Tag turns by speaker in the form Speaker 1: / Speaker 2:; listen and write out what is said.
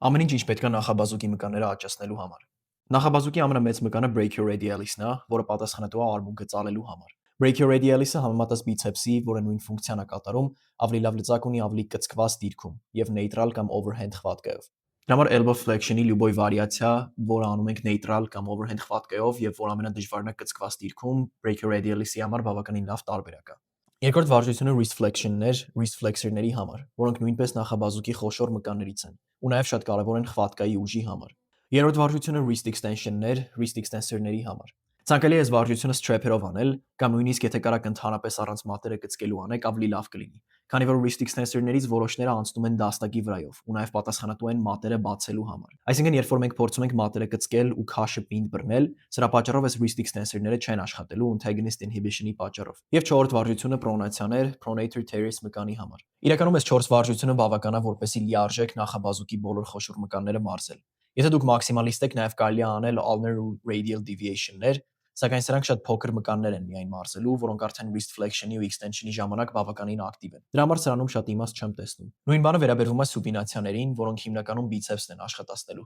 Speaker 1: Ամեն ինչ պետք է նախաբազուկի մկանները աճացնելու համար։ Նախաբազուկի ամենամեծ մկանը brachioradialis-ն է, որը պատասխանատու է արմունկը ծալելու համար։ Brachioradialis-ը համեմատած բիցեպսի, որը նույն ֆունկցիան է կատարում, ավելի լավ լծակ ունի ավելի կծկված դիրքում եւ նեյտրալ կամ overhand խվատկայով։ Դրա համար elbow flexion-ի լյուբոյ վարիացիա, որը անում ենք նեյտրալ կամ overhand խվատկայով եւ որ ամենադժվարն է կծկված դիրքում, brachioradialis-ի համար բավականին լավ տարբերակ է։ Երկրորդ վարժությունը wrist flexion-ն էր wrist flexor-ների համար, որոնք նույնպես նախաբազուկի խոշոր մկաններից են ու նաև շատ կարևոր են խվատկայի ուժի համար։ Երրորդ վարժությունը wrist extension-ն էր wrist extensor-ների համար։ Ցանկալի է այս վարժությունը strap-երով անել, կամ նույնիսկ եթե կարաք ընդհանրապես առանց մատերը կծկելու անեք, ավելի լավ կլինի, քանի որ wrist extensor-ներից որոշները անցնում են դաստակի վրայով ու նաև պատասխանատու են մատերը բացելու համար։ Այսինքն, երբ որ մենք փորձում ենք մատերը կծկել ու քաշը պինդ բռնել, սրա պատճառով այս wrist extensor-ները չեն աշխատելու antagonist inhibition-ի պատճառով։ Եվ չորրորդ վարժությունը pronation էր pronator teres մկանի համար։ Իրականում այս 4 վարժությունը բավական է, որպեսզի լիարժեք նախաբազուկի բոլոր խոշոր մկանները մարզել։ Եթե դուք մաքսիմալիստ եք, նաև կարելի է անել ulnar ու radial deviation-ներ, սակայն սրանք շատ փոքր մկաններ են միայն մարզելու, որոնք արդեն wrist flexion-ի ու extension-ի ժամանակ բավականին ակտիվ են։ Դրա համար սրանում շատ իմաստ չեմ տեսնում։ Նույն բանը վերաբերվում է սուպինացիաներին, որոնք հիմնականում բիցեպսն են աշխատացնելու։